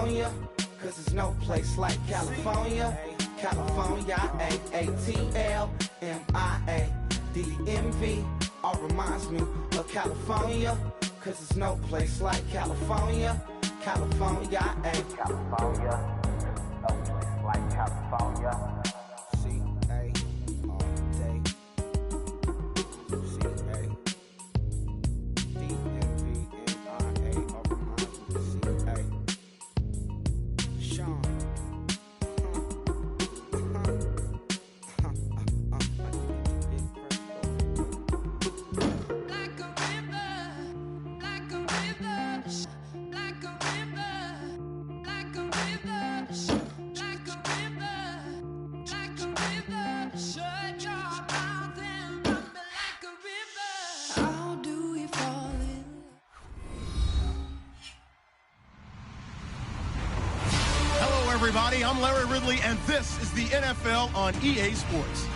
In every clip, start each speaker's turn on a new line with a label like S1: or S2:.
S1: California, cause there's no place like California. California, A-A-T-L-M-I-A-D-E-M-V. All reminds me of California, cause there's no place like California. California, California, no place like California. C-A all day. C-A-D-M-V-M-I-A. All reminds me of C-A. Sean.
S2: Everybody, I'm Larry Ridley, and this is the NFL on EA Sports.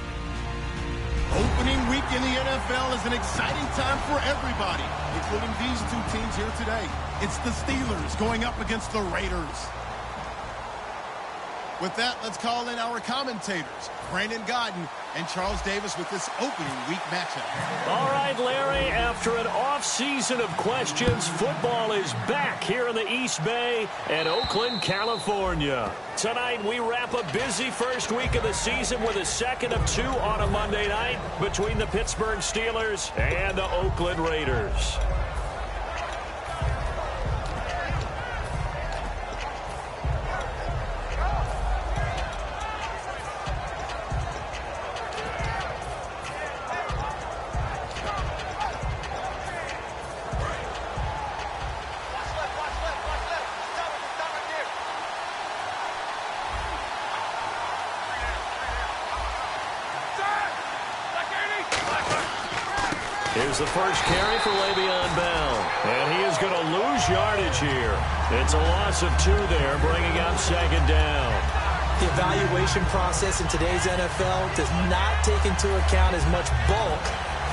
S2: Opening week in the NFL is an exciting time for everybody, including these two teams here today. It's the Steelers going up against the Raiders. With that, let's call in our commentators, Brandon Godden and Charles Davis, with this opening week matchup.
S3: All right, Larry, after an off-season of questions, football is back here in the East Bay and Oakland, California. Tonight, we wrap a busy first week of the season with a second of two on a Monday night between the Pittsburgh Steelers and the Oakland Raiders. Here's the first carry for Le'Veon Bell, and he is going to lose yardage here. It's a loss of 2 there, bringing up second down.
S4: The evaluation process in today's NFL does not take into account as much bulk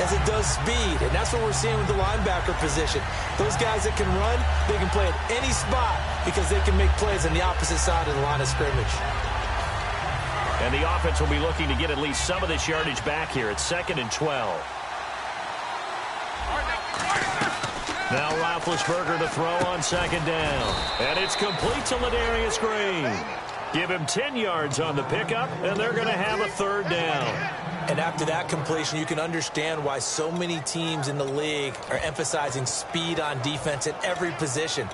S4: as it does speed, and that's what we're seeing with the linebacker position. Those guys that can run, they can play at any spot because they can make plays on the opposite side of the line of scrimmage.
S3: And the offense will be looking to get at least some of this yardage back here. It's 2nd and 12. Now Roethlisberger to throw on second down. And it's complete to Ladarius Green. Give him 10 yards on the pickup, and they're going to have a 3rd down.
S4: And after that completion, you can understand why so many teams in the league are emphasizing speed on defense at every position.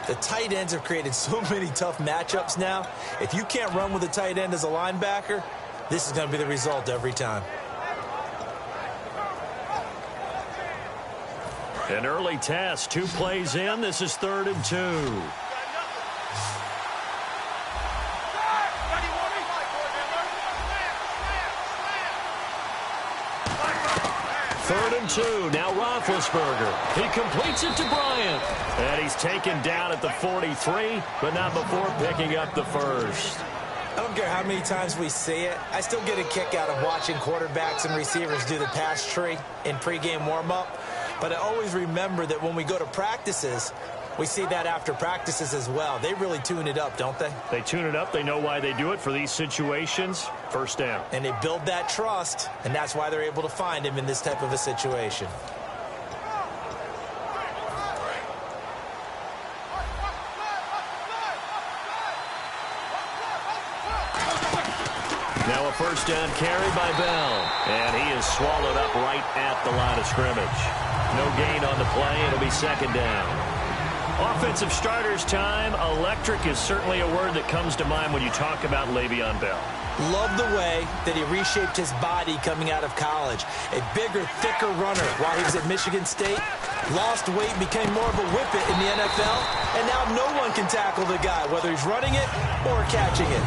S4: The tight ends have created so many tough matchups now. If you can't run with a tight end as a linebacker, this is going to be the result every time.
S3: An early test, 2 plays in. This is 3rd and 2. 3rd and 2. Now Roethlisberger. He completes it to Bryant. And he's taken down at the 43, but not before picking up the first.
S4: I don't care how many times we see it. I still get a kick out of watching quarterbacks and receivers do the pass tree in pregame warm-up. But I always remember that when we go to practices, we see that after practices as well. They really tune it up, don't they?
S3: They tune it up. They know why they do it for these situations. First down.
S4: And they build that trust, and that's why they're able to find him in this type of a situation.
S3: Now a first down carry by Bell. And he is swallowed up right at the line of scrimmage. No gain on the play. It'll be second down. Offensive starters time. Electric is certainly a word that comes to mind when you talk about Le'Veon Bell.
S4: Love the way that he reshaped his body coming out of college. A bigger, thicker runner while he was at Michigan State. Lost weight, became more of a whippet in the NFL. And now no one can tackle the guy, whether he's running it or catching it.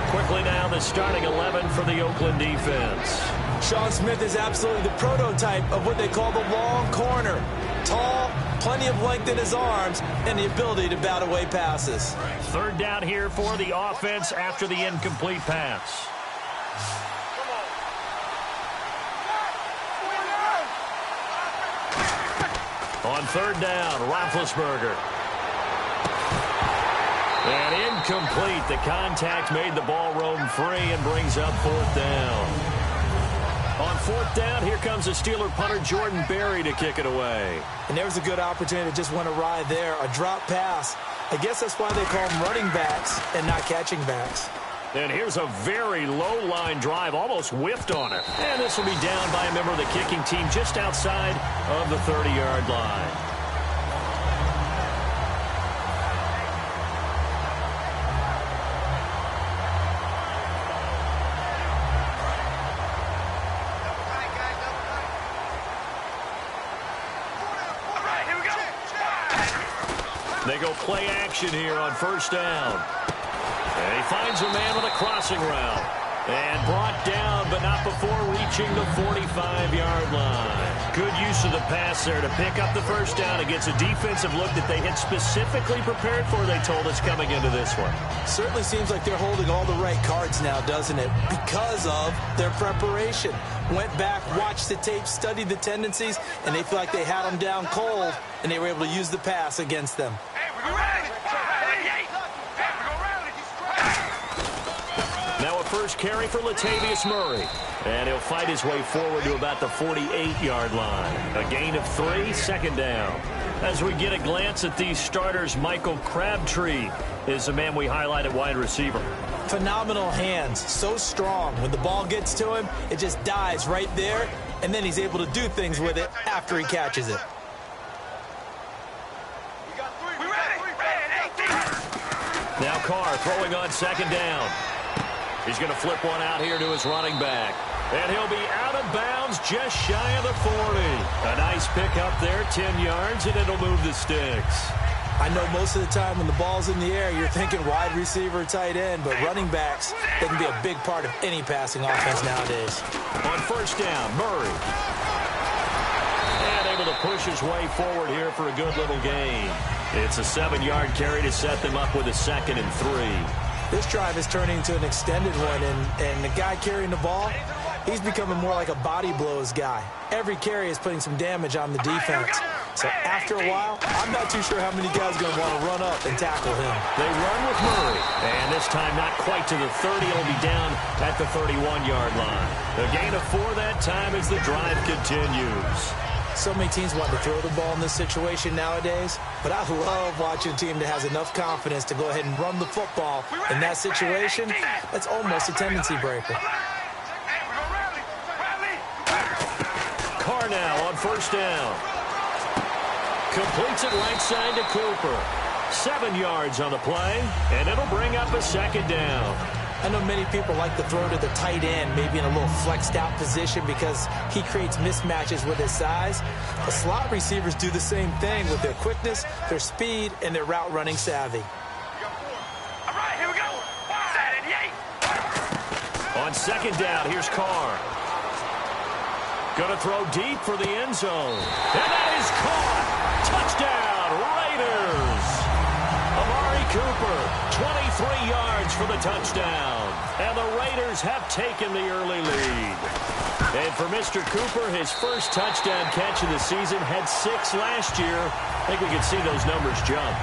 S3: Quickly now, the starting 11 for the Oakland defense.
S4: Sean Smith is absolutely the prototype of what they call the long corner. Tall, plenty of length in his arms, and the ability to bat away passes.
S3: 3rd down here for the offense after the incomplete pass. On 3rd down, Roethlisberger. Incomplete. The contact made the ball roam free and brings up 4th down. On 4th down, here comes the Steeler punter Jordan Berry to kick it away.
S4: And there was a good opportunity to just went awry there. A drop pass. I guess that's why they call them running backs and not catching backs.
S3: And here's a very low-line drive, almost whiffed on it. And this will be down by a member of the kicking team just outside of the 30-yard line. They go play action here on 1st down. And he finds a man with a crossing route. And brought down, but not before reaching the 45-yard line. Good use of the pass there to pick up the 1st down against a defensive look that they had specifically prepared for, they told us, coming into this one.
S4: Certainly seems like they're holding all the right cards now, doesn't it? Because of their preparation. Went back, watched the tape, studied the tendencies, and they feel like they had them down cold, and they were able to use the pass against them.
S3: Now a first carry for Latavius Murray. And he'll fight his way forward to about the 48-yard line. A gain of 3, 2nd down. As we get a glance at these starters, Michael Crabtree is the man we highlight at wide receiver.
S4: Phenomenal hands, so strong. When the ball gets to him, it just dies right there, and then he's able to do things with it after he catches it.
S3: Now Carr throwing on 2nd down. He's going to flip one out here to his running back. And he'll be out of bounds just shy of the 40. A nice pickup there, 10 yards, and it'll move the sticks.
S4: I know most of the time when the ball's in the air, you're thinking wide receiver, tight end, but running backs, they can be a big part of any passing offense nowadays.
S3: On 1st down, Murray. And able to push his way forward here for a good little gain. It's a 7-yard carry to set them up with a 2nd and 3.
S4: This drive is turning into an extended one, and the guy carrying the ball, he's becoming more like a body blows guy. Every carry is putting some damage on the defense. So after a while, I'm not too sure how many guys are going to want to run up and tackle him.
S3: They run with Murray, and this time not quite to the 30. He'll be down at the 31-yard line. A gain of 4 that time as the drive continues.
S4: So many teams want to throw the ball in this situation nowadays, but I love watching a team that has enough confidence to go ahead and run the football. In that situation, that's almost a tendency breaker.
S3: Carr now on 1st down. Completes it right side to Cooper. 7 yards on the play, and it'll bring up a 2nd down.
S4: I know many people like to throw to the tight end, maybe in a little flexed out position because he creates mismatches with his size. The slot receivers do the same thing with their quickness, their speed, and their route running savvy.
S5: All right, here we go. 78.
S3: On 2nd down, here's Carr. Going to throw deep for the end zone. And that is caught. Touchdown, Raiders. Amari Cooper, 23 yards for the touchdown. And the Raiders have taken the early lead. And for Mr. Cooper, his first touchdown catch of the season, had 6 last year. I think we can see those numbers jump.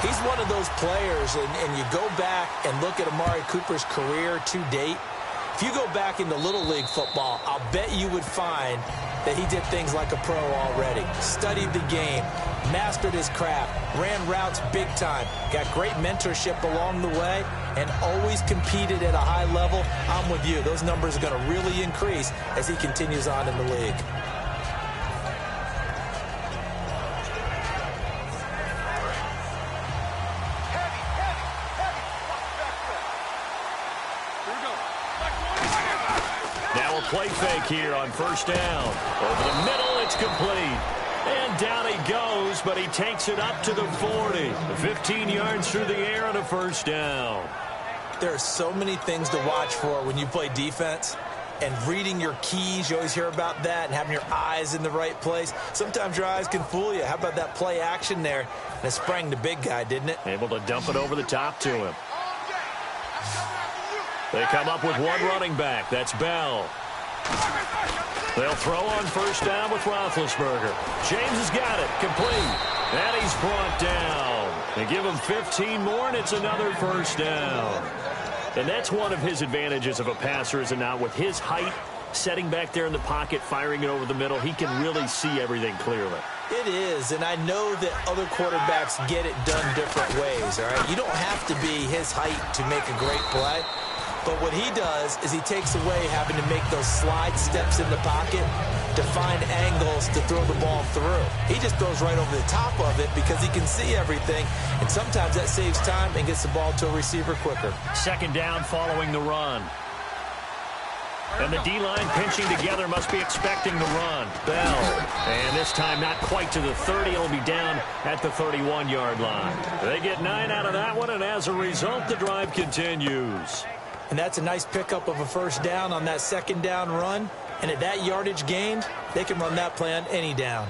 S4: He's one of those players, and you go back and look at Amari Cooper's career to date. If you go back into Little League football, I'll bet you would find that he did things like a pro already. Studied the game, mastered his craft, ran routes big time, got great mentorship along the way, and always competed at a high level. I'm with you. Those numbers are going to really increase as he continues on in the league.
S3: Play fake here on 1st down. Over the middle, it's complete. And down he goes, but he takes it up to the 40. 15 yards through the air on a 1st down.
S4: There are so many things to watch for when you play defense. And reading your keys, you always hear about that, and having your eyes in the right place. Sometimes your eyes can fool you. How about that play action there? And it sprang the big guy, didn't it?
S3: Able to dump it over the top to him. They come up with one running back. That's Bell. They'll throw on 1st down with Roethlisberger. James has got it. Complete. And he's brought down They give him 15 more, and it's another first down. And that's one of his advantages of a passer, is it not? With his height, setting back there in the pocket, firing it over the middle, he can really see everything clearly.
S4: It is, and I know that other quarterbacks get it done different ways, all right? You don't have to be his height to make a great play. But what he does is he takes away having to make those slide steps in the pocket to find angles to throw the ball through. He just throws right over the top of it because he can see everything, and sometimes that saves time and gets the ball to a receiver quicker.
S3: Second down following the run. And the D-line pinching together, must be expecting the run. Bell, and this time not quite to the 30. It'll be down at the 31-yard line. They get 9 out of that one, and as a result, the drive continues.
S4: And that's a nice pickup of a first down on that second down run. And at that yardage gained, they can run that play on any down.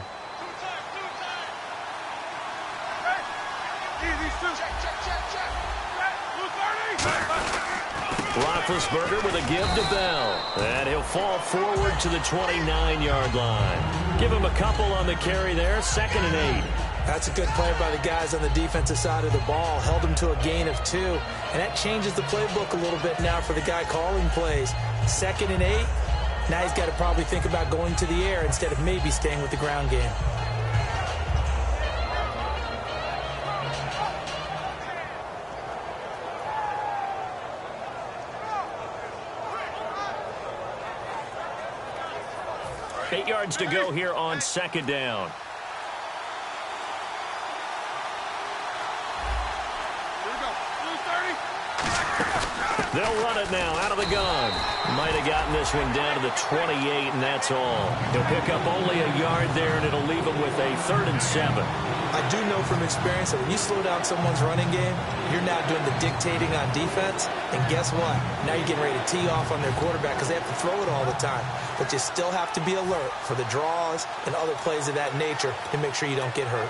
S3: Roethlisberger with a give to Bell. And he'll fall forward to the 29-yard line. Give him a couple on the carry there. 2nd and 8.
S4: That's a good play by the guys on the defensive side of the ball. Held him to a gain of 2. And that changes the playbook a little bit now for the guy calling plays. 2nd and 8. Now he's got to probably think about going to the air instead of maybe staying with the ground game.
S3: Eight yards to go here on second down. They'll run it now out of the gun. Might have gotten this one down to the 28, and that's all. He'll pick up only a yard there, and it'll leave him with a 3rd and 7.
S4: I do know from experience that when you slow down someone's running game, you're now doing the dictating on defense. And guess what? Now you're getting ready to tee off on their quarterback because they have to throw it all the time. But you still have to be alert for the draws and other plays of that nature to make sure you don't get hurt.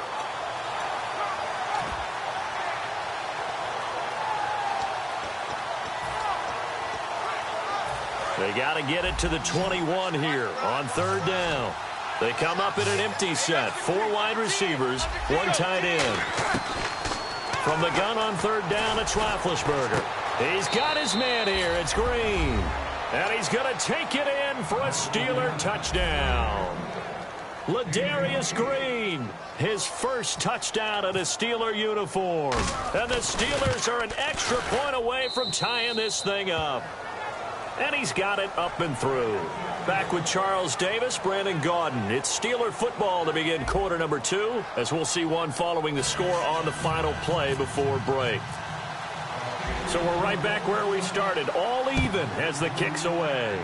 S3: They got to get it to the 21 here on 3rd down. They come up in an empty set. 4 wide receivers, 1 tight end. From the gun on 3rd down, it's Roethlisberger. He's got his man here. It's Green. And he's going to take it in for a Steeler touchdown. Ladarius Green, his first touchdown in a Steeler uniform. And the Steelers are an extra point away from tying this thing up. And he's got it up and through. Back with Charles Davis, Brandon Gaudin. It's Steeler football to begin quarter number 2, as we'll see one following the score on the final play before break. So we're right back where we started, all even as the kick's away.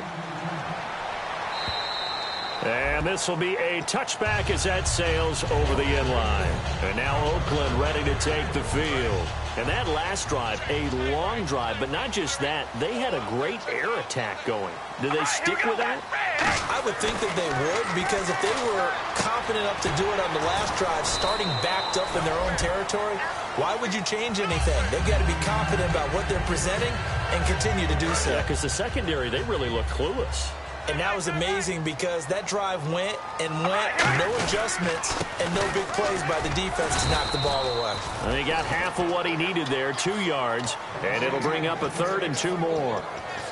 S3: And this will be a touchback as that sails over the inline. And now Oakland ready to take the field. And that last drive, a long drive, but not just that. They had a great air attack going. Do they stick with that?
S4: I would think that they would, because if they were confident enough to do it on the last drive, starting backed up in their own territory, why would you change anything? They've got to be confident about what they're presenting and continue to do so.
S3: Yeah, because the secondary, they really look clueless.
S4: And that was amazing because that drive went and went, no adjustments and no big plays by the defense to knock the ball away.
S3: And he got half of what he needed there, 2 yards, and it'll bring up a 3rd and 2 more.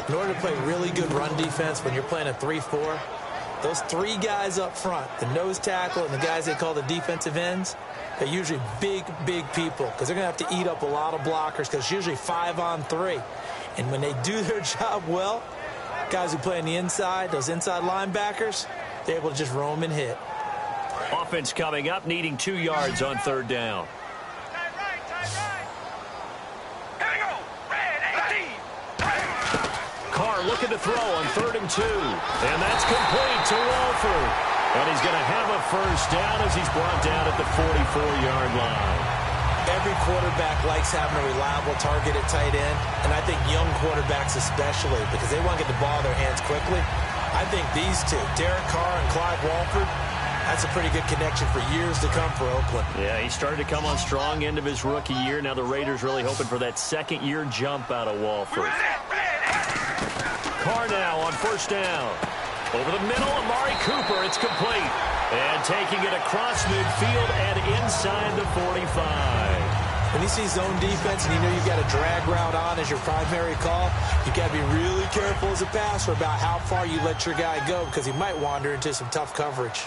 S4: In order to play really good run defense when you're playing a 3-4, those 3 guys up front, the nose tackle and the guys they call the defensive ends, they're usually big, big people because they're going to have to eat up a lot of blockers because it's usually 5-on-3. And when they do their job well, guys who play on the inside, those inside linebackers, they're able to just roam and hit.
S3: Offense coming up, needing 2 yards on 3rd down. Carr looking to throw on 3rd and 2. And that's complete to Walford. And he's going to have a first down as he's brought down at the 44-yard line.
S4: Every quarterback likes having a reliable target at tight end, and I think young quarterbacks especially, because they want to get the ball in their hands quickly. I think these two, Derek Carr and Clyde Walford, that's a pretty good connection for years to come for Oakland.
S3: Yeah, he started to come on strong end of his rookie year. Now the Raiders really hoping for that second-year jump out of Walford. Carr now on 1st down. Over the middle, Amari Cooper, it's complete. And taking it across midfield and inside the 45.
S4: When you see zone defense and you know you've got a drag route on as your primary call, you've got to be really careful as a passer about how far you let your guy go because he might wander into some tough coverage.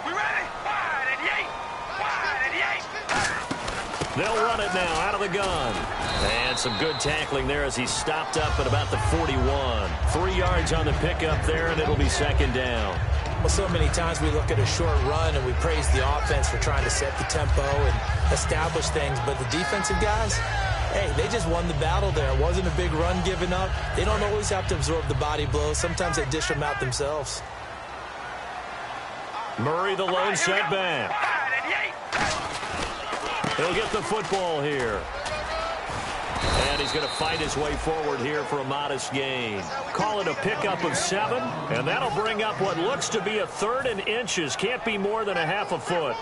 S5: We ready? Wide and yay! Wide and yay!
S3: They'll run it now out of the gun. And some good tackling there as he stopped up at about the 41. 3 yards on the pickup there, and it'll be second down.
S4: Well, so many times we look at a short run and we praise the offense for trying to set the tempo and establish things, but the defensive guys, hey, they just won the battle there. It wasn't a big run given up. They don't always have to absorb the body blows. Sometimes they dish them out themselves.
S3: Murray, the lone setback. He'll get the football here. And he's going to fight his way forward here for a modest gain. Call it a pickup of 7, and that'll bring up what looks to be a 3rd and inches. Can't be more than a half a foot.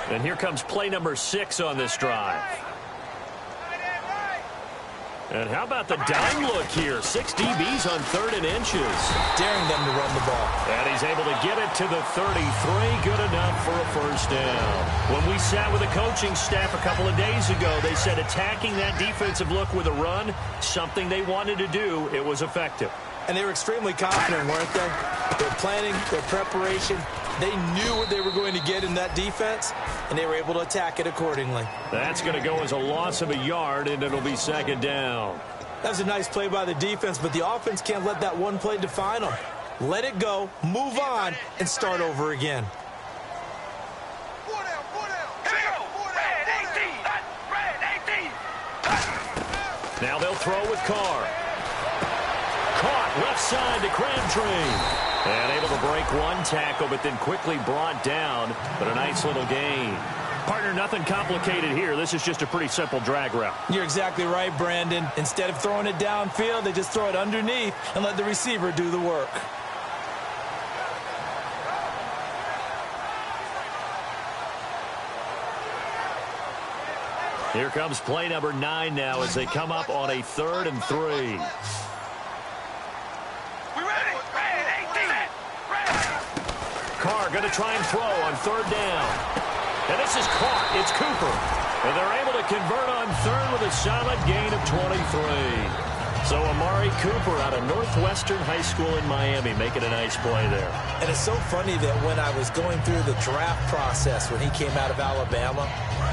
S3: And here comes play number 6 on this drive. And how about the dime look here? 6 DBs on 3rd and inches.
S4: Daring them to run the ball.
S3: And he's able to get it to the 33. Good enough for a first down. When we sat with the coaching staff a couple of days ago, they said attacking that defensive look with a run, something they wanted to do. It was effective.
S4: And they were extremely confident, weren't they? Their planning, their preparation, they knew what they were going to get in that defense, and they were able to attack it accordingly.
S3: That's going to go as a loss of a yard, and it'll be second down.
S4: That was a nice play by the defense, but the offense can't let that one play define them. Let it go, move on, and start over again.
S3: Now they'll throw with Carr. Caught left side to Crabtree. And able to break one tackle, but then quickly brought down. But a nice little gain. Partner, nothing complicated here. This is just a pretty simple drag route.
S4: You're exactly right, Brandon. Instead of throwing it downfield, they just throw it underneath and let the receiver do the work.
S3: Here comes play number 9 now as they come up on a 3rd and 3. Carr going to try and throw on 3rd down. And this is caught. It's Cooper. And they're able to convert on 3rd with a solid gain of 23. So Amari Cooper out of Northwestern High School in Miami making a nice play there.
S4: And it's so funny that when I was going through the draft process when he came out of Alabama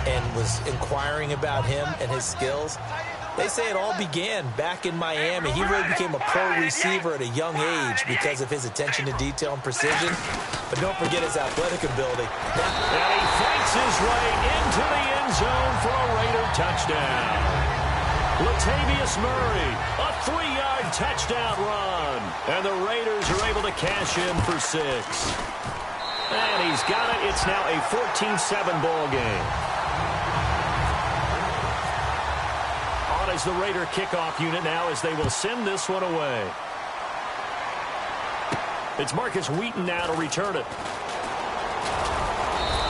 S4: and was inquiring about him and his skills, they say it all began back in Miami. He really became a pro receiver at a young age because of his attention to detail and precision. But don't forget his athletic ability.
S3: And he fights his way into the end zone for a Raider touchdown. Latavius Murray, a 3-yard touchdown run. And the Raiders are able to cash in for 6. And he's got it. It's now a 14-7 ball game. On is the Raider kickoff unit now as they will send this one away. It's Marcus Wheaton now to return it.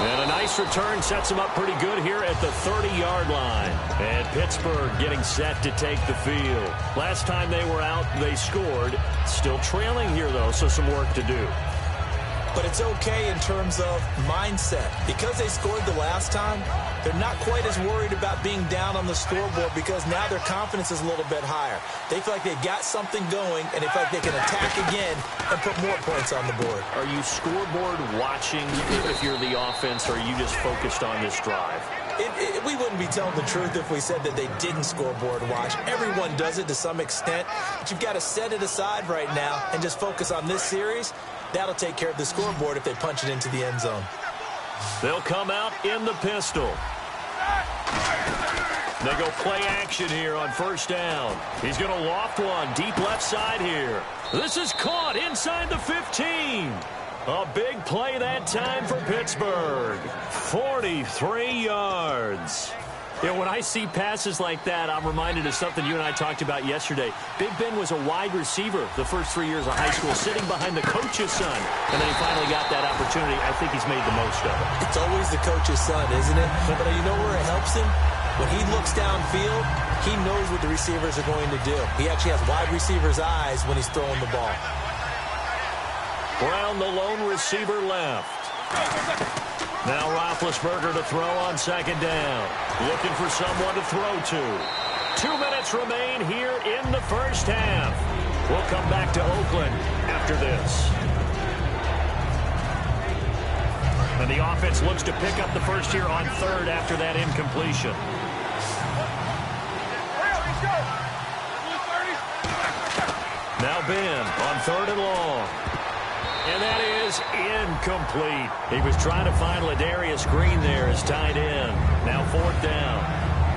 S3: And a nice return sets him up pretty good here at the 30-yard line. And Pittsburgh getting set to take the field. Last time they were out, they scored. Still trailing here, though, so some work to do.
S4: But it's okay in terms of mindset. Because they scored the last time, they're not quite as worried about being down on the scoreboard because now their confidence is a little bit higher. They feel like they've got something going, and they feel like they can attack again and put more points on the board.
S3: Are you scoreboard watching if you're the offense, or are you just focused on this drive?
S4: We wouldn't be telling the truth if we said that they didn't scoreboard watch. Everyone does it to some extent, but you've got to set it aside right now and just focus on this series. That'll take care of the scoreboard if they punch it into the end zone.
S3: They'll come out in the pistol. They go play action here on 1st down. He's going to loft one deep left side here. This is caught inside the 15. A big play that time for Pittsburgh. 43 yards. You know, when I see passes like that, I'm reminded of something you and I talked about yesterday. Big Ben was a wide receiver the first 3 years of high school, sitting behind the coach's son. And then he finally got that opportunity. I think he's made the most of it.
S4: It's always the coach's son, isn't it? But you know where it helps him? When he looks downfield, he knows what the receivers are going to do. He actually has wide receiver's eyes when he's throwing the ball.
S3: Brown, the lone receiver, left. Now Roethlisberger to throw on second down. Looking for someone to throw to. 2 minutes remain here in the first half. We'll come back to Oakland after this. And the offense looks to pick up the first here on third after that incompletion. Now Ben on third and long. And that is incomplete. He was trying to find Ladarius Green there as tight end. Now fourth down.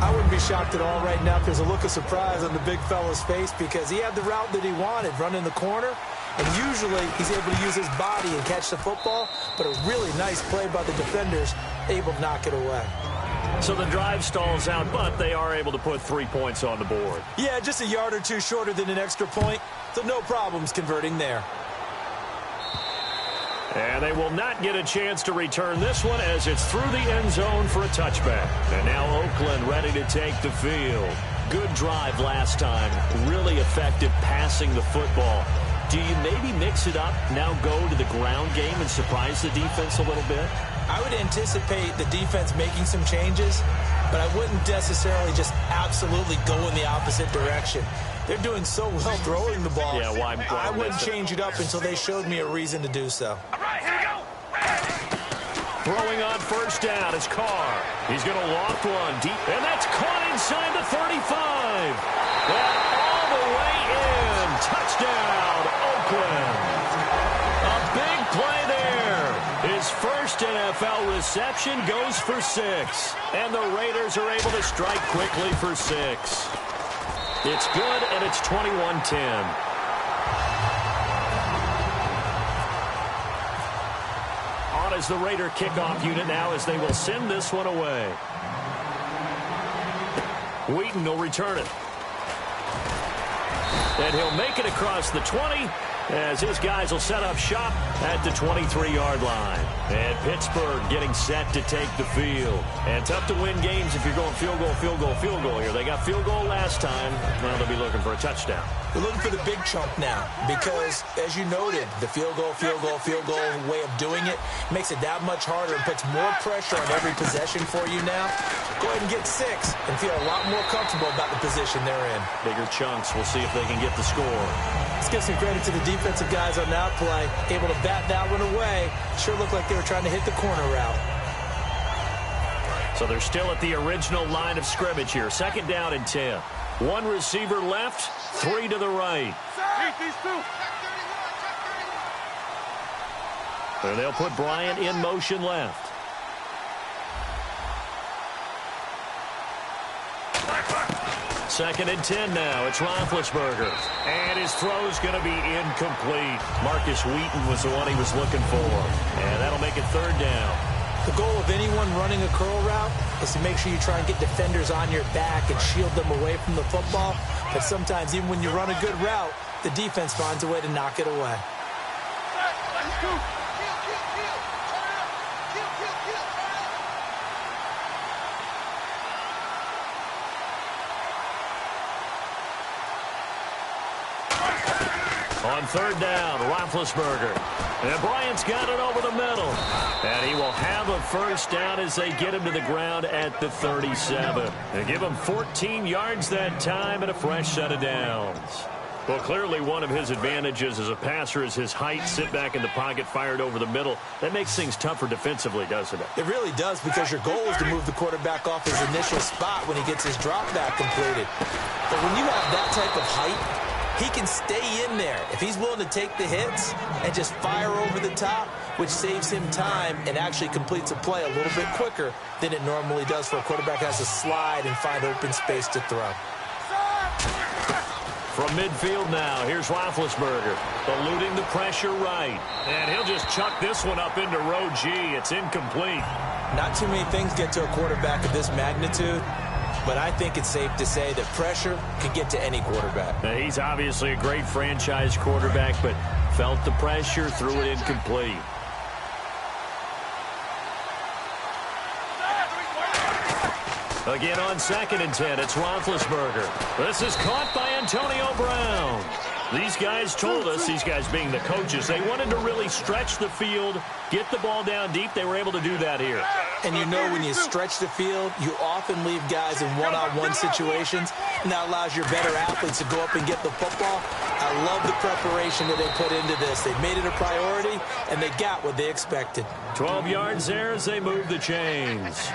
S4: I wouldn't be shocked at all right now if there's a look of surprise on the big fella's face because he had the route that he wanted, running the corner. And usually he's able to use his body and catch the football, but a really nice play by the defenders, able to knock it away.
S3: So the drive stalls out, but they are able to put 3 points on the board.
S4: Yeah, just a yard or two shorter than an extra point, so no problems converting there.
S3: And they will not get a chance to return this one as it's through the end zone for a touchback. And now Oakland ready to take the field. Good drive last time. Really effective passing the football. Do you maybe mix it up, now go to the ground game and surprise the defense a little bit?
S4: I would anticipate the defense making some changes, but I wouldn't necessarily just absolutely go in the opposite direction. They're doing so well throwing the ball.
S3: Yeah, why
S4: I wouldn't change it up until they showed me a reason to do so.
S5: All right, here we go.
S3: Throwing on first down is Carr. He's going to loft one deep, and that's caught inside the 35. And all the way in. Touchdown, Oakland. A big play there. His first NFL reception goes for 6. And the Raiders are able to strike quickly for 6. It's good, and it's 21-10. On as the Raider kickoff unit now as they will send this one away. Wheaton will return it. And he'll make it across the 20 as his guys will set up shop at the 23-yard line. And Pittsburgh getting set to take the field. And tough to win games if you're going field goal, field goal, field goal here. They got field goal last time. Now they'll be looking for a touchdown.
S4: We're looking for the big chunk now because, as you noted, the field goal way of doing it makes it that much harder and puts more pressure on every possession for you now. Go ahead and get 6 and feel a lot more comfortable about the position they're in.
S3: Bigger chunks. We'll see if they can get the score.
S4: Let's give some credit to the defensive guys on that play. Able to bat that one away. Sure looked like they were trying to hit the corner route.
S3: So they're still at the original line of scrimmage here. Second down and 10. One receiver left, 3 to the right. And they'll put Bryant in motion left. Second and 10 now. It's Roethlisberger. And his throw's going to be incomplete. Marcus Wheaton was the one he was looking for. And that'll make it third down.
S4: The goal of anyone running a curl route is to make sure you try and get defenders on your back and shield them away from the football. But sometimes, even when you run a good route, the defense finds a way to knock it away.
S3: On third down, Roethlisberger. And Bryant's got it over the middle. And he will have a first down as they get him to the ground at the 37. They give him 14 yards that time and a fresh set of downs. Well, clearly one of his advantages as a passer is his height. Sit back in the pocket, fired over the middle. That makes things tougher defensively, doesn't it?
S4: It really does, because your goal is to move the quarterback off his initial spot when he gets his drop back completed. But when you have that type of height, he can stay in there if he's willing to take the hits and just fire over the top, which saves him time and actually completes a play a little bit quicker than it normally does for a quarterback who has to slide and find open space to throw.
S3: From midfield now, here's Roethlisberger, eluding the pressure right. And he'll just chuck this one up into row G. It's incomplete.
S4: Not too many things get to a quarterback of this magnitude, but I think it's safe to say that pressure can get to any quarterback.
S3: Now, he's obviously a great franchise quarterback, but felt the pressure, threw it incomplete. Again on second and 10, it's Roethlisberger. This is caught by Antonio Brown. These guys told us, these guys being the coaches, they wanted to really stretch the field, get the ball down deep. They were able to do that here.
S4: And you know when you stretch the field, you often leave guys in one-on-one situations, and that allows your better athletes to go up and get the football. I love the preparation that they put into this. They made it a priority, and they got what they expected.
S3: 12 yards there as they move the chains.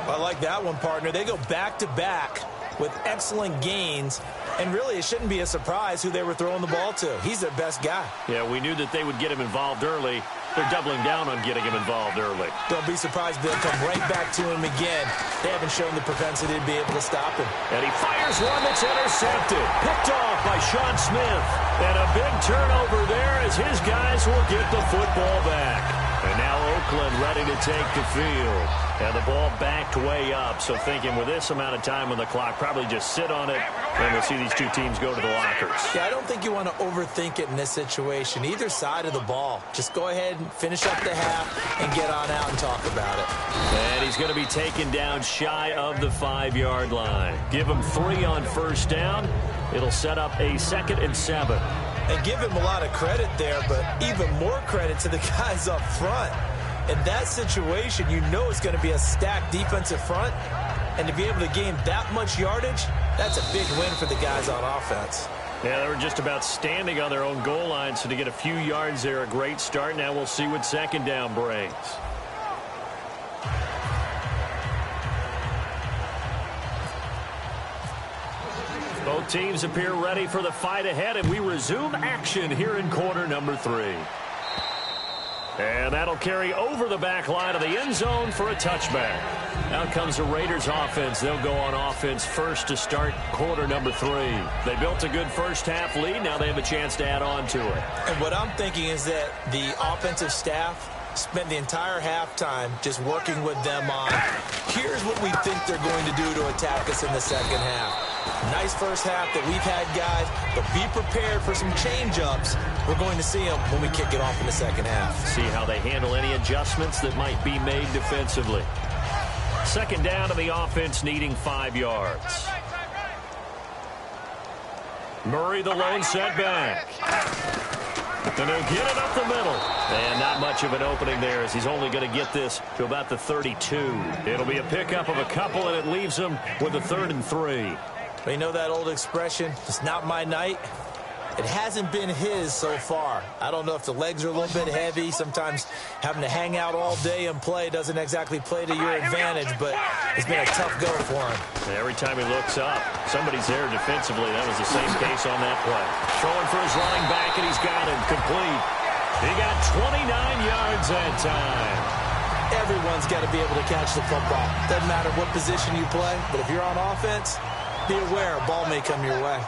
S4: I like that one, partner. They go back-to-back with excellent gains, and really it shouldn't be a surprise who they were throwing the ball to. He's their best guy.
S3: Yeah, we knew that they would get him involved early. They're doubling down on getting him involved early.
S4: Don't be surprised they'll come right back to him again. They haven't shown the propensity to be able to stop him.
S3: And he fires one that's intercepted. Picked off by Sean Smith. And a big turnover there as his guys will get the football back. And now Oakland ready to take the field. And the ball backed way up. So thinking with this amount of time on the clock, probably just sit on it. And we'll see these two teams go to the lockers.
S4: Yeah, I don't think you want to overthink it in this situation. Either side of the ball. Just go ahead and finish up the half and get on out and talk about it.
S3: And he's going to be taken down shy of the 5-yard line. Give him 3 on first down. It'll set up a 2nd and 7.
S4: And give him a lot of credit there, but even more credit to the guys up front. In that situation, you know it's going to be a stacked defensive front. And to be able to gain that much yardage, that's a big win for the guys on offense.
S3: Yeah, they were just about standing on their own goal line, so to get a few yards there, a great start. Now we'll see what 2nd down brings. Both teams appear ready for the fight ahead, and we resume action here in quarter number 3. And that'll carry over the back line of the end zone for a touchback. Out comes the Raiders offense. They'll go on offense first to start quarter number 3. They built a good first half lead. Now they have a chance to add on to it.
S4: And what I'm thinking is that the offensive staff spent the entire halftime just working with them on, here's what we think they're going to do to attack us in the second half. Nice first half that we've had, guys, but be prepared for some change-ups. We're going to see them when we kick it off in the second half.
S3: See how they handle any adjustments that might be made defensively. 2nd down to the offense needing 5 yards. Murray the lone setback. And he'll get it up the middle. And not much of an opening there as he's only going to get this to about the 32. It'll be a pickup of a couple, and it leaves him with a 3rd and 3.
S4: You know that old expression, it's not my night? It hasn't been his so far. I don't know if the legs are a little bit heavy. Sometimes having to hang out all day and play doesn't exactly play to your advantage, but it's been a tough go for him.
S3: Every time he looks up, somebody's there defensively. That was the same case on that play. Throwing for his running back, and he's got him complete. He got 29 yards that time.
S4: Everyone's got to be able to catch the football. Doesn't matter what position you play, but if you're on offense, be aware a ball may come your way.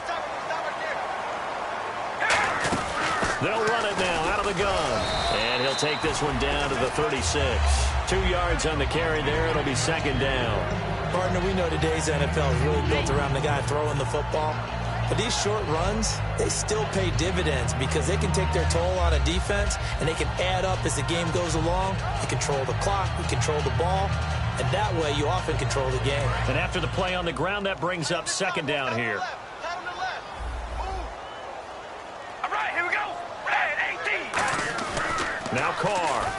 S3: They'll run it now out of the gun. And he'll take this one down to the 36. 2 yards on the carry there. It'll be 2nd down.
S4: Partner, we know today's NFL is really built around the guy throwing the football. But these short runs, they still pay dividends because they can take their toll on a defense, and they can add up as the game goes along. You control the clock, you control the ball, and that way you often control the game.
S3: And after the play on the ground, that brings up 2nd down here. Now Carr.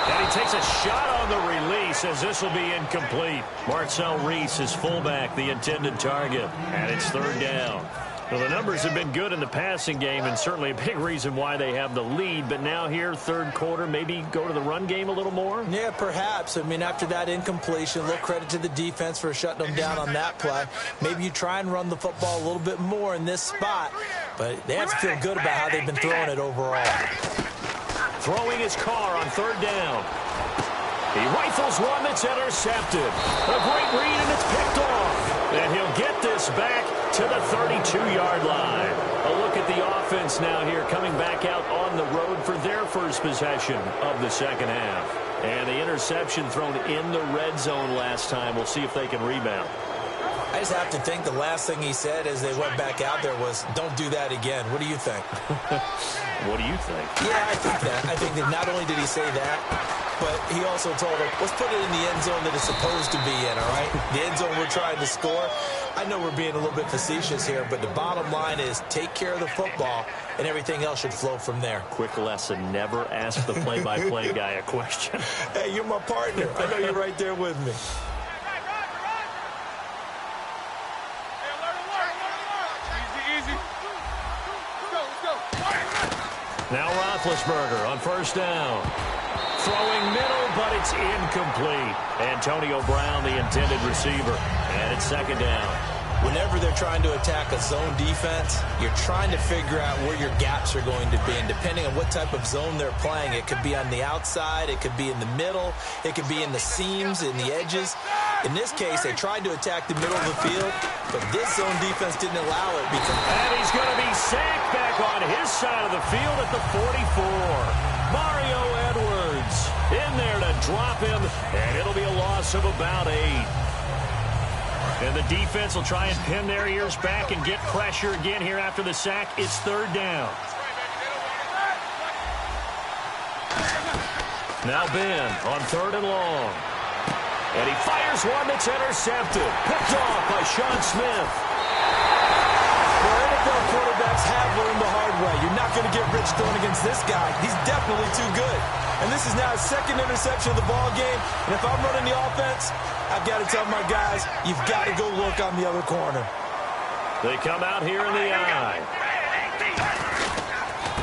S3: And he takes a shot on the release as this will be incomplete. Marcel Reese is fullback, the intended target. And it's 3rd down. Well, the numbers have been good in the passing game and certainly a big reason why they have the lead. But now here, 3rd quarter, maybe go to the run game a little more?
S4: Yeah, perhaps. I mean, after that incompletion, a little credit to the defense for shutting them down on that play. Maybe you try and run the football a little bit more in this spot. But they have to feel good about how they've been throwing it overall.
S3: Throwing his Carr on 3rd down. He rifles one that's intercepted. A great read, and it's picked off. And he'll get this back to the 32-yard line. A look at the offense now here, coming back out on the road for their first possession of the second half. And the interception thrown in the red zone last time. We'll see if they can rebound.
S4: I just have to think the last thing he said as they went back out there was, don't do that again. What do you think?
S3: What do you think?
S4: Yeah, I think that. I think that not only did he say that, But he also told him, let's put it in the end zone that it's supposed to be in, all right? The end zone we're trying to score. I know we're being a little bit facetious here, but the bottom line is take care of the football, and everything else should flow from there.
S3: Quick lesson, never ask the play-by-play guy a question.
S4: Hey, you're my partner. I know you're right there with me.
S3: Now Roethlisberger on first down. Throwing middle, but it's incomplete. Antonio Brown, the intended receiver. And it's second down.
S4: Whenever they're trying to attack a zone defense, you're trying to figure out where your gaps are going to be. And depending on what type of zone they're playing, it could be on the outside, it could be in the middle, it could be in the seams, in the edges. In this case, they tried to attack the middle of the field, but this zone defense didn't allow it.
S3: And he's going to be sacked back on his side of the field at the 44. Mario Edwards in there to drop him, and it'll be a loss of about 8. And the defense will try and pin their ears back and get pressure again here after the sack. It's third down. Now Ben on third and long. And he fires one that's intercepted. Picked off by Sean Smith.
S4: Well, NFL quarterbacks have learned the hard way. You're not going to get rich throwing against this guy. He's definitely too good. And this is now his second interception of the ball game. And if I'm running the offense, I've got to tell my guys, you've got to go look on the other corner.
S3: They come out here in the eye.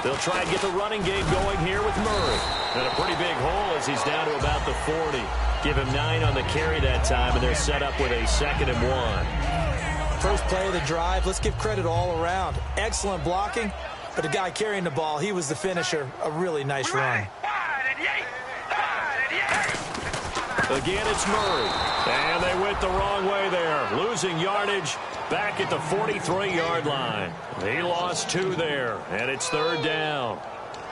S3: They'll try and get the running game going here with Murray. And a pretty big hole as he's down to about the 40. Give him 9 on the carry that time, and they're set up with a 2nd and 1.
S4: First play of the drive, let's give credit all around. Excellent blocking, but the guy carrying the ball, he was the finisher. A really nice run.
S3: Again, it's Murray. And they went the wrong way there. Losing yardage back at the 43-yard line. He lost 2 there, and it's third down.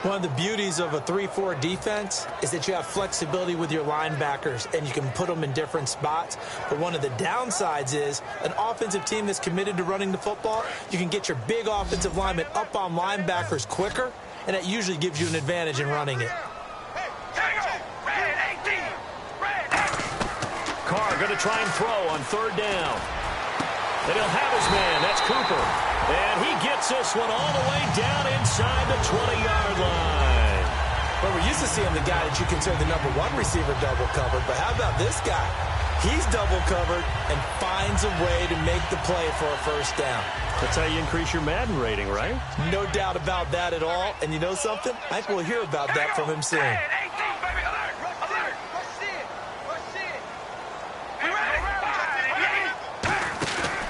S4: One of the beauties of a 3-4 defense is that you have flexibility with your linebackers, and you can put them in different spots. But one of the downsides is an offensive team that's committed to running the football, you can get your big offensive linemen up on linebackers quicker, and that usually gives you an advantage in running it.
S3: Carr going to try and throw on third down. And he'll have his man. That's Cooper. And he gets this one all the way down inside the 20-yard line.
S4: Well, we're used to seeing the guy that you consider the #1 receiver double covered, but how about this guy? He's double covered and finds a way to make the play for a first down.
S3: That's how you increase your Madden rating, right?
S4: No doubt about that at all. And you know something? I think we'll hear about that from him soon.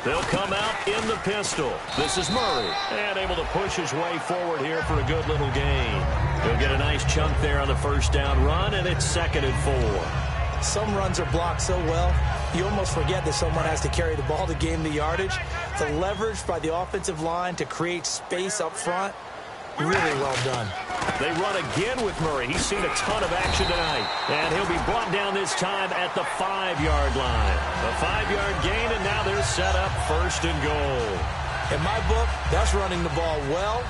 S3: They'll come out in the pistol. This is Murray. And able to push his way forward here for a good little gain. He'll get a nice chunk there on the first down run, and it's 2nd and 4.
S4: Some runs are blocked so well, you almost forget that someone has to carry the ball to gain the yardage. The leverage by the offensive line to create space up front, really well done.
S3: They run again with Murray. He's seen a ton of action tonight. And he'll be brought down this time at the 5-yard line. A 5-yard gain, and now they're set up 1st and goal.
S4: In my book, that's running the ball well,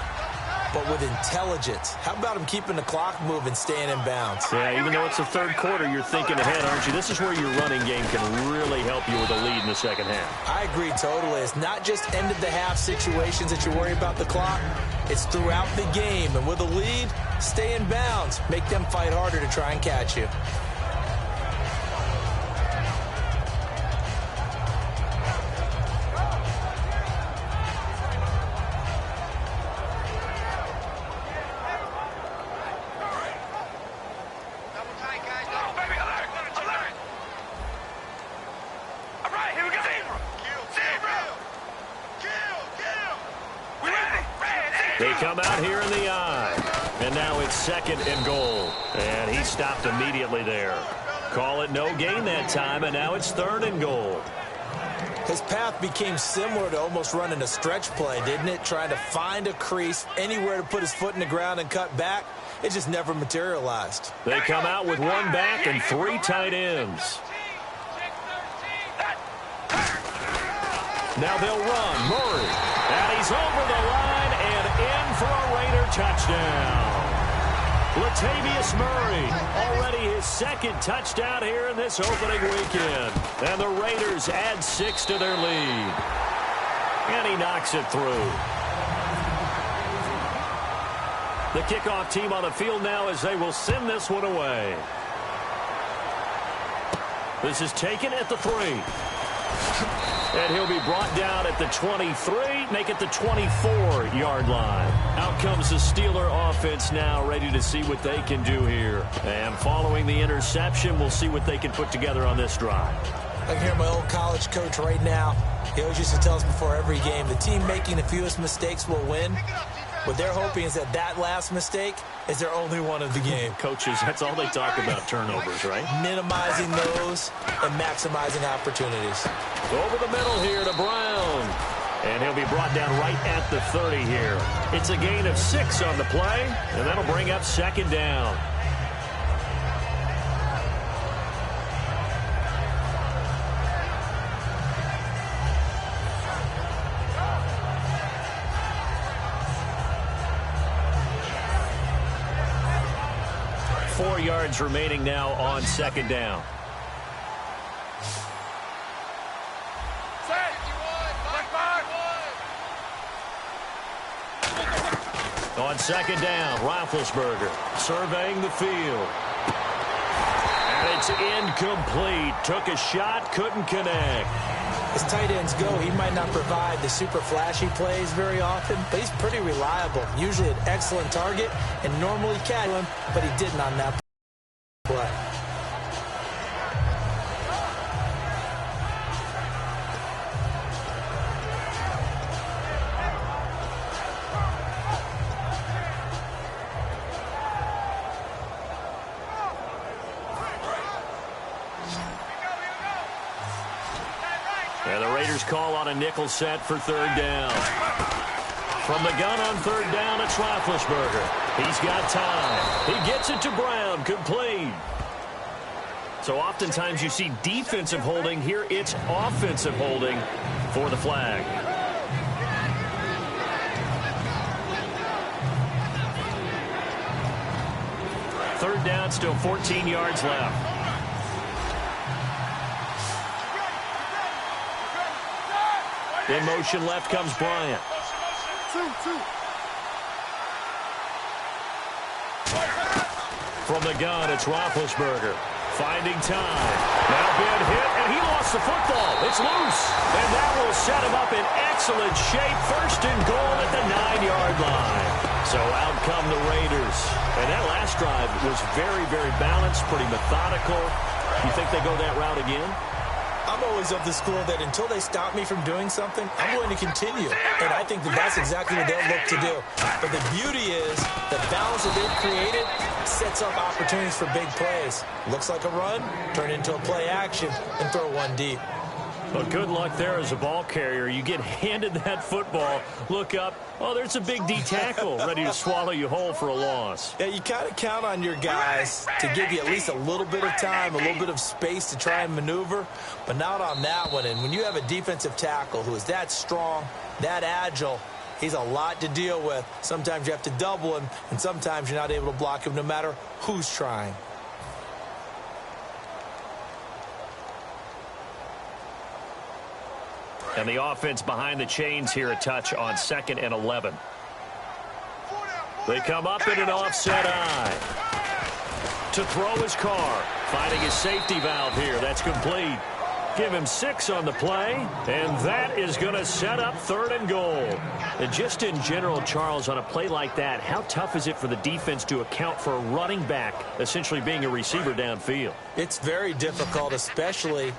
S4: but with intelligence. How about him keeping the clock moving, staying in bounds?
S3: Yeah, even though it's the third quarter, you're thinking ahead, aren't you? This is where your running game can really help you with a lead in the second half.
S4: I agree totally. It's not just end-of-the-half situations that you worry about the clock. It's throughout the game. And with a lead, stay in bounds. Make them fight harder to try and catch you.
S3: They come out here in the eye. And now it's 2nd and goal. And he stopped immediately there. Call it no gain that time, and now it's 3rd and goal.
S4: His path became similar to almost running a stretch play, didn't it? Trying to find a crease, anywhere to put his foot in the ground and cut back. It just never materialized.
S3: They come out with 1 back and 3 tight ends. Now they'll run. Murray. And he's over the line and in for a Raider touchdown. Latavius Murray, already his second touchdown here in this opening weekend. And the Raiders add 6 to their lead. And he knocks it through. The kickoff team on the field now as they will send this one away. This is taken at the 3. And he'll be brought down at the 23, make it the 24-yard line. Out comes the Steeler offense now, ready to see what they can do here. And following the interception, we'll see what they can put together on this drive.
S4: I can hear my old college coach right now. He always used to tell us before every game, the team making the fewest mistakes will win. What they're hoping is that last mistake is their only one of the game.
S3: Coaches, that's all they talk about, turnovers, right?
S4: Minimizing those and maximizing opportunities.
S3: Over the middle here to Brown. And he'll be brought down right at the 30 here. It's a gain of 6 on the play, and that'll bring up second down. Yards remaining now on second down. On second down, Roethlisberger surveying the field. And it's incomplete. Took a shot, couldn't connect.
S4: As tight ends go, he might not provide the super flashy plays very often, but he's pretty reliable. Usually an excellent target and normally catch him, but he didn't on that play.
S3: And the Raiders call on a nickel set for third down. From the gun on third down, it's Roethlisberger. He's got time. He gets it to Brown, complete. So oftentimes you see defensive holding. Here it's offensive holding for the flag. Third down, still 14 yards left. In motion left comes Bryant. From the gun, it's Roethlisberger. Finding time. Now being hit, and he lost the football. It's loose. And that will set him up in excellent shape. First and goal at the 9-yard line. So out come the Raiders. And that last drive was very, very balanced, pretty methodical. You think they go that route again?
S4: I'm always of the school that until they stop me from doing something, I'm going to continue. And I think that that's exactly what they'll look to do. But the beauty is the balance that they've created sets up opportunities for big plays. Looks like a run, turn into a play action, and throw one deep.
S3: Well, good luck there as a ball carrier. You get handed that football, look up, oh, there's a big D tackle ready to swallow you whole for a loss.
S4: Yeah, you kind of count on your guys to give you at least a little bit of time, a little bit of space to try and maneuver, but not on that one. And when you have a defensive tackle who is that strong, that agile, he's a lot to deal with. Sometimes you have to double him, and sometimes you're not able to block him no matter who's trying.
S3: And the offense behind the chains here a touch on 2nd and 11. They come up in an offset eye. To throw his car. Finding his safety valve here. That's complete. Give him 6 on the play. And that is going to set up 3rd and goal. And just in general, Charles, on a play like that, how tough is it for the defense to account for a running back essentially being a receiver downfield?
S4: It's very difficult, especially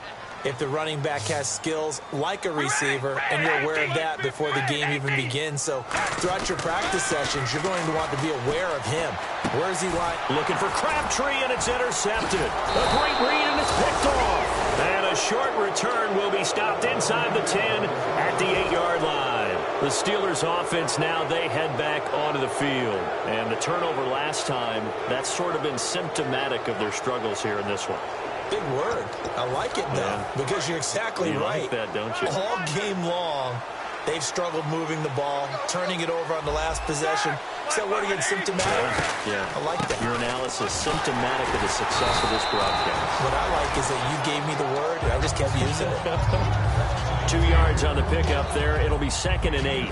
S4: if the running back has skills like a receiver, and you're aware of that before the game even begins. So throughout your practice sessions, you're going to want to be aware of him. Where is he lying?
S3: Looking for Crabtree, and it's intercepted. A great read, and it's picked off. And a short return will be stopped inside the 10 at the 8-yard line. The Steelers offense now, they head back onto the field. And the turnover last time, that's sort of been symptomatic of their struggles here in this one.
S4: Big word. I like it, though, because you're exactly right.
S3: Like that, don't you?
S4: All game long, They've struggled moving the ball, turning it over on the last possession. So what again, symptomatic?
S3: Yeah.
S4: I like that.
S3: Your analysis symptomatic of the success of this broadcast.
S4: What I like is that you gave me the word, and I just kept using it.
S3: 2 yards on the pickup there. It'll be 2nd and 8.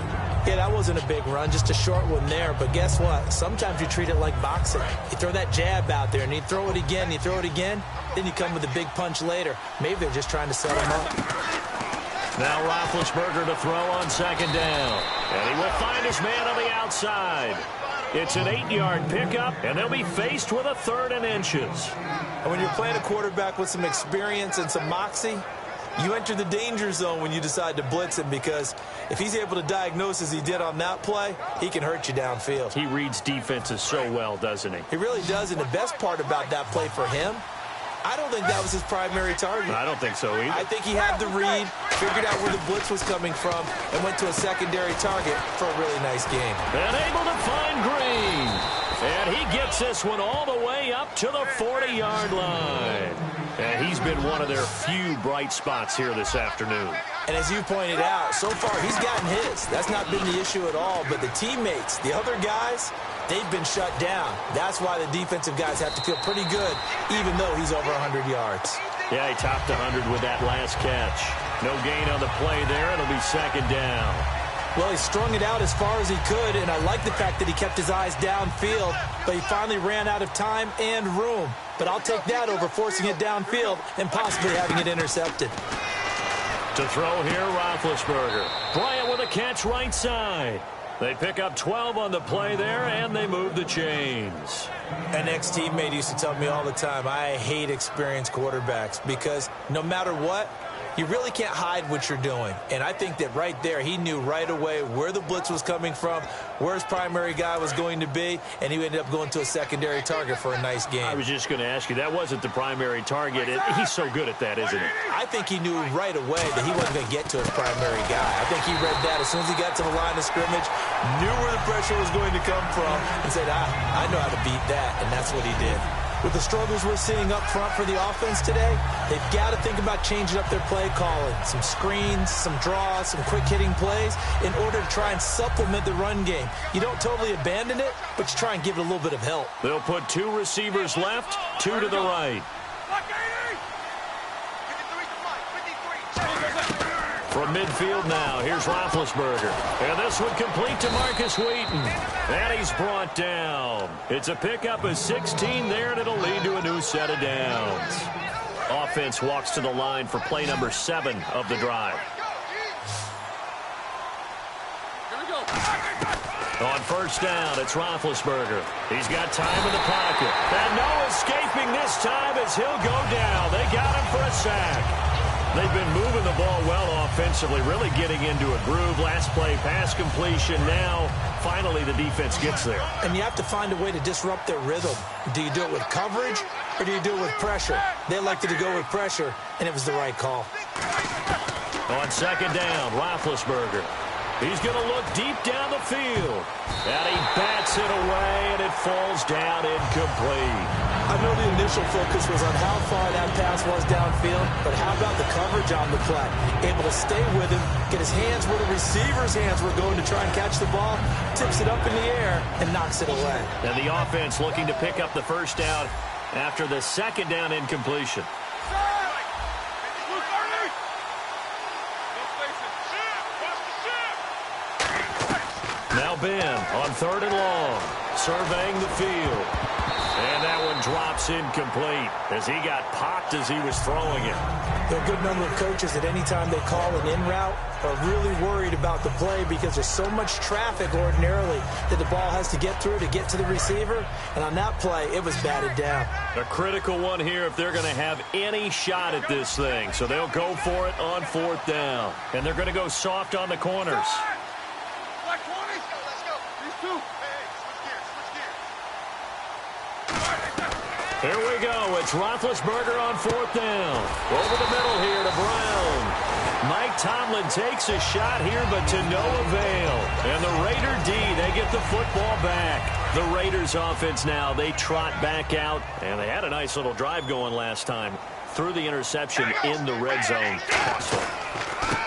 S4: Yeah, that wasn't a big run, just a short one there. But guess what? Sometimes you treat it like boxing. You throw that jab out there, and you throw it again, you throw it again, then you come with a big punch later. Maybe they're just trying to set him up.
S3: Now Roethlisberger to throw on 2nd down. And he will find his man on the outside. It's an 8-yard pickup, and they'll be faced with a 3rd and inches.
S4: And when you're playing a quarterback with some experience and some moxie, you enter the danger zone when you decide to blitz him, because if he's able to diagnose as he did on that play, he can hurt you downfield.
S3: He reads defenses so well, doesn't he?
S4: He really does, and the best part about that play for him, I don't think that was his primary target.
S3: I don't think so either.
S4: I think he had the read, figured out where the blitz was coming from, and went to a secondary target for a really nice game.
S3: And able to find Green. And he gets this one all the way up to the 40-yard line. And he's been one of their few bright spots here this afternoon.
S4: And as you pointed out, so far he's gotten his. That's not been the issue at all. But the teammates, the other guys, they've been shut down. That's why the defensive guys have to feel pretty good, even though he's over 100 yards.
S3: Yeah, he topped 100 with that last catch. No gain on the play there. It'll be 2nd down.
S4: Well, he strung it out as far as he could, and I like the fact that he kept his eyes downfield, but he finally ran out of time and room. But I'll take that over forcing it downfield and possibly having it intercepted.
S3: To throw here, Roethlisberger. Bryant with a catch right side. They pick up 12 on the play there, and they move the chains.
S4: An ex-teammate used to tell me all the time, I hate experienced quarterbacks because no matter what, you really can't hide what you're doing. And I think that right there, he knew right away where the blitz was coming from, where his primary guy was going to be, and he ended up going to a secondary target for a nice game.
S3: I was just going to ask you, that wasn't the primary target. He's so good at that, isn't he?
S4: I think he knew right away that he wasn't going to get to his primary guy. I think he read that as soon as he got to the line of scrimmage, knew where the pressure was going to come from, and said, I know how to beat that, and that's what he did. With the struggles we're seeing up front for the offense today, they've got to think about changing up their play calling. Some screens, some draws, some quick-hitting plays in order to try and supplement the run game. You don't totally abandon it, but you try and give it a little bit of help.
S3: They'll put 2 receivers left, 2 to the right. From midfield now, here's Roethlisberger. And this one complete to Marcus Wheaton. And he's brought down. It's a pickup of 16 there, and it'll lead to a new set of downs. Offense walks to the line for play number 7 of the drive. On 1st down, it's Roethlisberger. He's got time in the pocket. And no escaping this time as he'll go down. They got him for a sack. They've been moving the ball well offensively, really getting into a groove. Last play, pass completion. Now, finally, the defense gets there. And
S4: you have to find a way to disrupt their rhythm. Do you do it with coverage, or do you do it with pressure? They elected to go with pressure, and it was the right call.
S3: On 2nd down, Roethlisberger. He's going to look deep down the field. And he bats it away, and it falls down incomplete.
S4: I know the initial focus was on how far that pass was downfield, but how about the coverage on the play? Able to stay with him, get his hands where the receiver's hands were going to try and catch the ball, tips it up in the air, and knocks it away.
S3: And the offense looking to pick up the 1st down after the 2nd down incompletion. Now Ben on 3rd and long, surveying the field. And that one drops incomplete as he got popped as he was throwing it.
S4: There are a good number of coaches that any time they call an in route are really worried about the play because there's so much traffic ordinarily that the ball has to get through to get to the receiver. And on that play, it was batted down.
S3: A critical one here if they're going to have any shot at this thing. So they'll go for it on 4th down. And they're going to go soft on the corners. Here we go. It's Roethlisberger on 4th down. Over the middle here to Brown. Mike Tomlin takes a shot here, but to no avail. And the Raider D, they get the football back. The Raiders offense now, they trot back out. And they had a nice little drive going last time. Through the interception in the red zone. Awesome.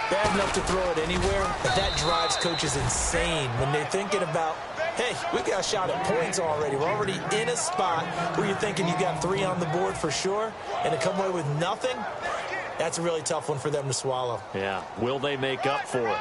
S4: Bad enough to throw it anywhere, but that drives coaches insane when they're thinking about, hey, we got a shot at points already. We're already in a spot where you're thinking you got 3 on the board for sure, and to come away with nothing, that's a really tough one for them to swallow.
S3: Yeah, will they make up for it?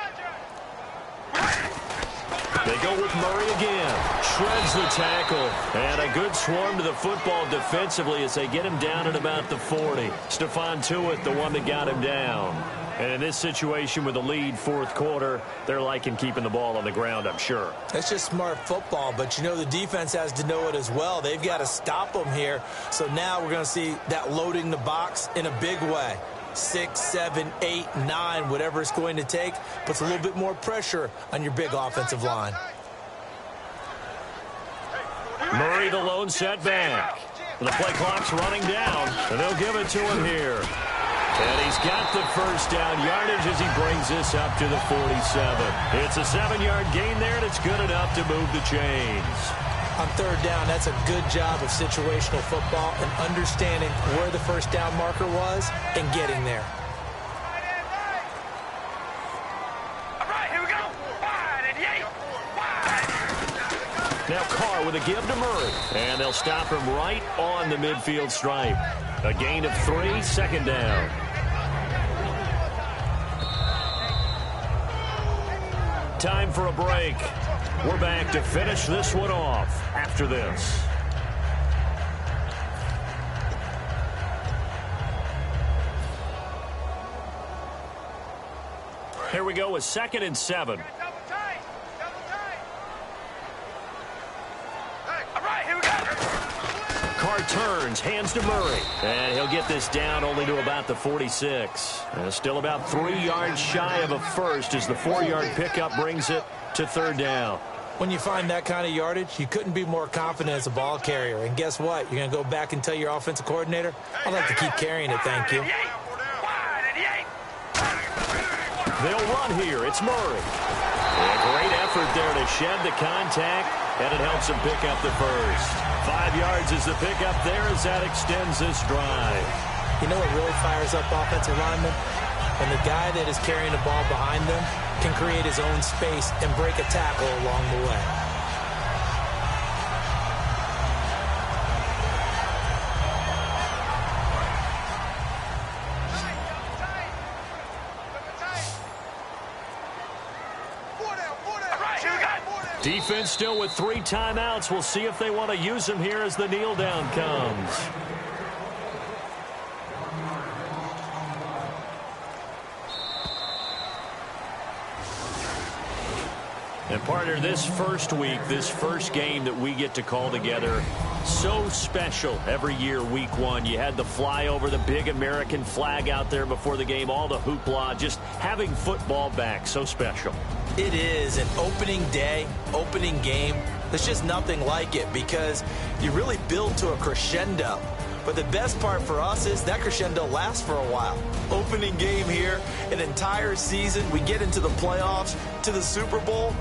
S3: They go with Murray again. Shreds the tackle. And a good swarm to the football defensively as they get him down at about the 40. Stephon Tuitt, the one that got him down. And in this situation with the lead fourth quarter, they're liking keeping the ball on the ground, I'm sure.
S4: That's just smart football, but you know the defense has to know it as well. They've got to stop them here. So now we're going to see that loading the box in a big way. 6, 7, 8, 9, whatever it's going to take, puts a little bit more pressure on your big offensive line.
S3: Murray, the lone setback. The play clock's running down, and they'll give it to him here. And he's got the first down yardage as he brings this up to the 47. It's a 7-yard gain there, and it's good enough to move the chains.
S4: On third down, that's a good job of situational football and understanding where the first down marker was and getting there.
S5: All right, here we go. Wide and yay. Wide.
S3: Now Carr with a give to Murray. And they'll stop him right on the midfield stripe. A gain of 3, second down. Time for a break. We're back to finish this one off after this. Here we go with 2nd and 7.
S5: Double tight. Double tight. Hey, all right, here we go.
S3: Carr turns, hands to Murray. And he'll get this down only to about the 46. And still about 3 yards shy of a first as the 4-yard pickup brings it to third down.
S4: When you find that kind of yardage, you couldn't be more confident as a ball carrier. And guess what? You're going to go back and tell your offensive coordinator, I'd like to keep carrying it, thank you.
S5: Wide and yay.
S3: They'll run here. It's Murray. A great effort there to shed the contact, and it helps him pick up the first. 5 yards is the pickup there as that extends this drive.
S4: You know what really fires up offensive linemen? When the guy that is carrying the ball behind them can create his own space and break a tackle along the way.
S3: Defense still with 3 timeouts. We'll see if they want to use them here as the kneel down comes. And partner, this first week, this first game that we get to call together, so special every year, week 1. You had the flyover, the big American flag out there before the game, all the hoopla, just having football back, so special.
S4: It is an opening day, opening game. There's just nothing like it because you really build to a crescendo. But the best part for us is that crescendo lasts for a while. Opening game here, an entire season. We get into the playoffs, to the Super Bowl.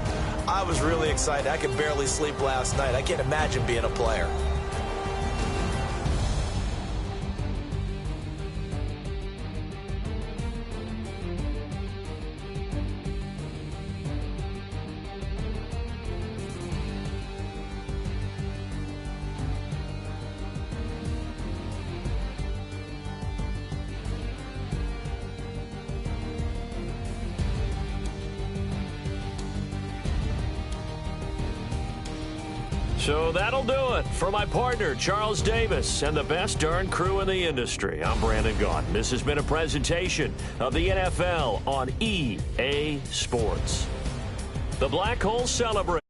S4: I was really excited. I could barely sleep last night. I can't imagine being a player.
S3: So that'll do it for my partner, Charles Davis, and the best darn crew in the industry. I'm Brandon Gaudin. This has been a presentation of the NFL on EA Sports. The Black Hole celebrates.